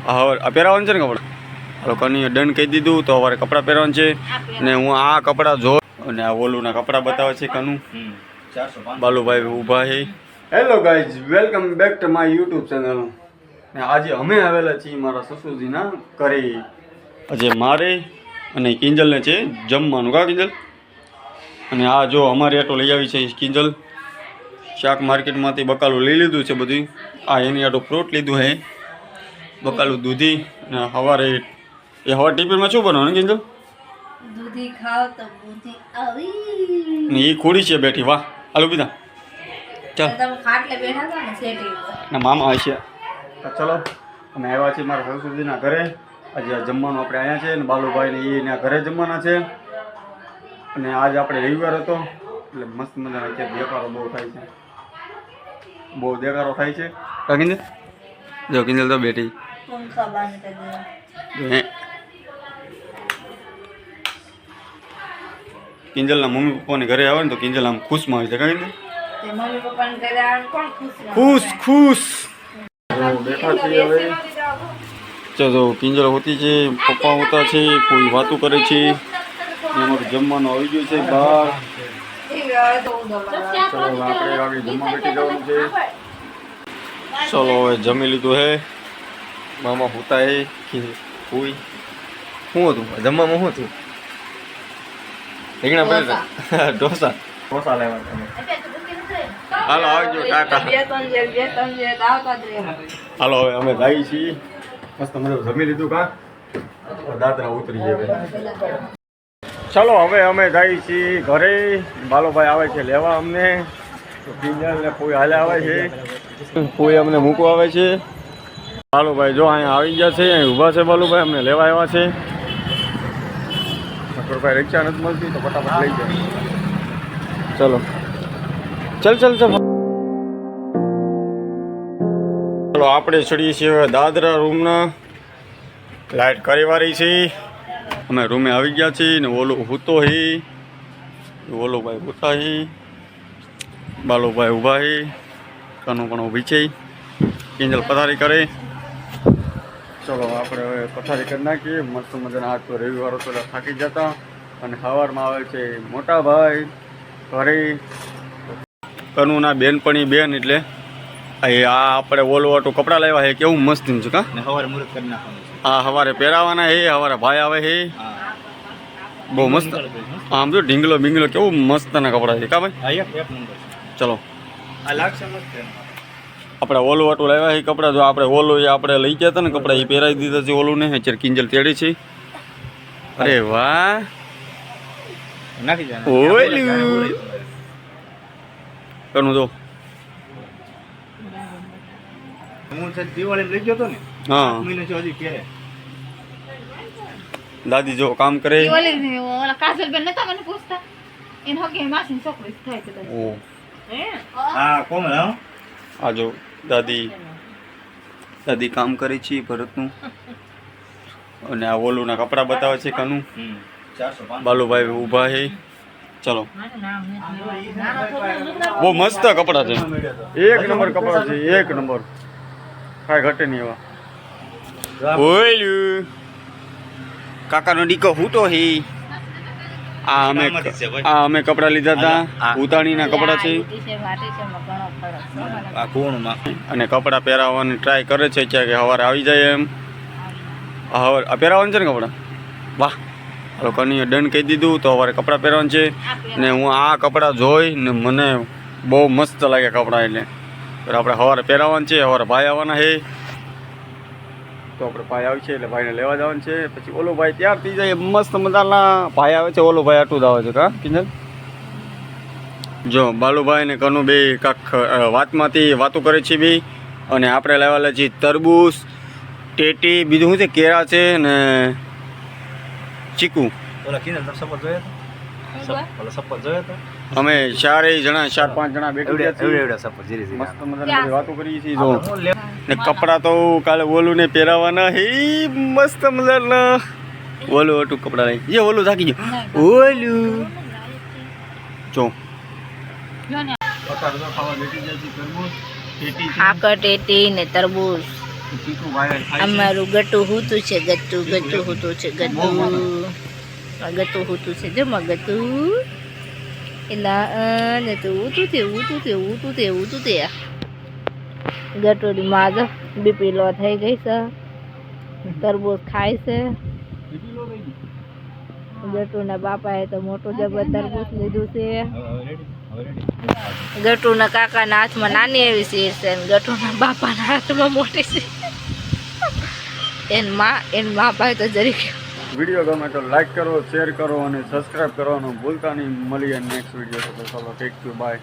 હવે પહેરાવાનું છે ને કપડાં. હાલો કનીએ ડન કહી દીધું તો અમારે કપડાં પહેરવાનું છે ને હું આ કપડાં જો અને આ ઓલુંના કપડાં બતાવે છે કનુ. બાલુભાઈ ઊભા છે. Hello guys, welcome back to my YouTube channel. આજે અમે આવેલા છીએ મારા સસુરજીના ઘરે. આજે મારે અને કિંજલને છે જમવાનું. કા કિંજલ? અને આ જો અમારે આટો લઈ આવી છે કિંજલ. શાક માર્કેટમાંથી બકાલું લઈ લીધું છે બધું. આ એની આટો ફ્રૂટ લીધું છે, બકાલું દૂધી. અને સવારે એ હવા ટિફિનમાં શું બનાવવાનું કિંજલ? દૂધી ખાવ તો બુદ્ધિ આવી. ને એ ખોડી છે બેઠી. વાહ, હાલો બીજા ચાલ. તમે ખાટલે બેઠા હતા ને સેટી ઉપર. ના મામા હશે. ચલો અમે આવ્યા છીએ મારા સસુરજીના ઘરે. આજે જમવાનું આપણે અહીંયા છે ને બાલુભાઈ ને એના ઘરે જમવાના છે. અને આજ આપણે રવિવાર હતો એટલે મસ્ત મજાના અત્યારે દેખાડો બહુ થાય છે, બહુ દેખાડો થાય છે. કિંજલ જો કિંજલ તો બેઠી. પંખા બંધ કરી દો. કિંજલના મમ્મી પપ્પાને ઘરે આવે ને તો કિંજલ આમ ખુશમાં હોય છે. કાંઈ તે મમ્મી પપ્પાને ઘરે આવે કોણ ખુશ ખુશ બેઠા છીએ હવે. જો કિંજલ હોતી છે, પપ્પા હોતા છે, કોઈ વાતું કરે છે. અમારું જમવાનું આવી ગયું છે બહાર. ચલો આપણે આગળ જમવા બેઠી જવાનું છે. ચલો હવે જમી લીધું હે. મામા હોતા હે કોઈ શું હતું જમવામાં? શું હતું? રીંગણા બટેટા ઢોસા લેવા. હાલો આવજો, ટાટા. હાલો હવે અમે જઈએ છીએ. મસ્ત મજા જમી લીધું. કા દાદરા ઉતરી જાય. ચલો હવે અમે જઈએ છીએ ઘરે. બાલોભાઈ આવે છે લેવા અમને. કિંજલ ને કોઈ હાલે આવે છે, કોઈ અમને મૂકવા આવે છે. બાલુભાઈ જો અહીંયા આવી ગયા છે, અહીં ઊભા છે. બાલુભાઈ અમને લેવા આવ્યા છે. ભાઈ રિક્ષા નથી મળતી તો ફટાફટ લઈ જાય. ચલો ચલ ચલ ચલ. ચલો આપણે ચડીએ છીએ દાદરા રૂમના. લાઇટ કરીવારી છે. અમે રૂમે આવી ગયા છીએ ને ઓલો હૂતો હી, ઓલો ભાઈ હોતા હી, બાલુભાઈ ઊભા હી, કનું પણ ઊભી છે. કિંજલ પથારી કરે. ચલો આપણે હવે પથારી કરી નાખીએ. મસ્ત મજાના. આજ તો રવિવાર હતો એટલે થાકી જતા. અને સવારમાં આવે છે મોટા ભાઈ ઘરે. કનુના બેનપણી બેન એટલે આ આપણે ઓલું આટું કપડાં લાવ્યા છે. કેવું મસ્ત છે. કા સવારે મુહૂર્ત કરી નાખવાનું. હા સવારે પહેરાવાના હે. સવારે ભાઈ આવે છે બહુ મસ્ત. આમ જો ઢીંગલો બિંગલો કેવું મસ્તના કપડાં છે. કા ભાઈ? ચલો આ લાગશે મસ્ત. આપણે ઓલું આટું લાવ્યા છે કપડાં. જો આપણે ઓલું આપણે લઈ ગયા હતા ને કપડાં એ પહેરાવી દીધા છે. ઓલું ને અત્યારે કિંજલ તેડી છે. અરે વાહ નાખી જાય. ઓલું કનું જો. હું દિવાળી લઈ ગયો હતો ને. હા મહિનો છે હજી પહેરે. દાદી જો કામ કરે. ઓલા કાજલબેન નતા મને પૂછતા એને હકે માસીની છોકરી થાય છે. ઓ હા કોમલ. હા આ જો દાદી દાદી કામ કરે છે ભરતનું. અને આ ઓલુંના કપડાં બતાવે છે કનું. 405. બાલુભાઈ ઊભા છે. ચલો બહુ મસ્ત કપડાં છે. એક નંબર કપડાં છે. એક નંબર. કાંઈ ઘટે નહીં એવા. ઓયલું કાકાનો દીકો હૂતો હે. આ અમે કપડાં લીધા હતા. ઉતાણીના કપડાં છે. આ કોણમાં અને કપડાં પહેરાવવાની ટ્રાય કરે છે કે સવારે આવી જાય એમ. હવે પહેરાવાનું છે ને કપડાં. વાહ હાલો કનીએ ડન કહી દીધું તો સવારે કપડાં પહેરવાનું છે. ને હું આ કપડાં જોઈ ને મને બહુ મસ્ત લાગે કપડાં. એટલે આપણે સવારે પહેરાવાનું છે. સવારે ભાઈ આવવાના છે તો આપણે ભાઈ આવી છે એટલે ભાઈને લેવા જવાનું છે. પછી ઓલો ભાઈ તૈયાર થઈ જાય મસ્ત મજાના. ભાઈ આવે છે, ઓલો ભાઈ આટલું જ આવે છે. કા કિંજલ જો બાલુભાઈ ને કનુ બે કાંક વાતમાંથી વાતો કરે છે બી. અને આપણે લાવેલા છીએ તરબૂચ, ટેટી, બીજું શું છે કેળા છે ને ચીકુ. ઓલા કિંજલ તમે સપોર્ટ જોયો હતો? ઓલા સપોર્ટ જોયો હતો? અમે 4 જણા 4-5 જણા બેઠી ગયા છીએ. એવડા સપોર્ટ જીરી મસ્ત મજાની વાતો કરીએ છીએ. જો ને કપડાં તો કાલે ઓલું ને પહેરાવાના હે મસ્ત મજાના. ઓલું હતું કપડાં લઈ જે ઓલું થાકી ગયો. ઓલું જો આકર ટેટી ને તરબૂચ ચીકુ ભાઈ ખાય છે. અમારું ગટુ હૂતું છે ગટુ ગટુ હૂતું છે ગટુ આ ગટુ હૂતું છે જો માં ગટુ એલા ને તો ઊતું તે ગટુડી માં જો બીપી લો થઈ ગઈ છે તરબૂચ ખાય છે ગટુના બાપાએ તો મોટું જબર તરબૂચ લીધું છે ગટુના કાકાના હાથમાં નાની એવી શીર છે અને ગટુના બાપાના હાથમાં મોટી શીર એન મા પાસે તો જરીક વિડીયો ગમે તો લાઈક કરો, શેર કરો અને સબસ્ક્રાઇબ કરવાનું ભૂલતા નહીં. મળીએ નેક્સ્ટ વિડીયો. તો ચાલો ટેક યુ બાય.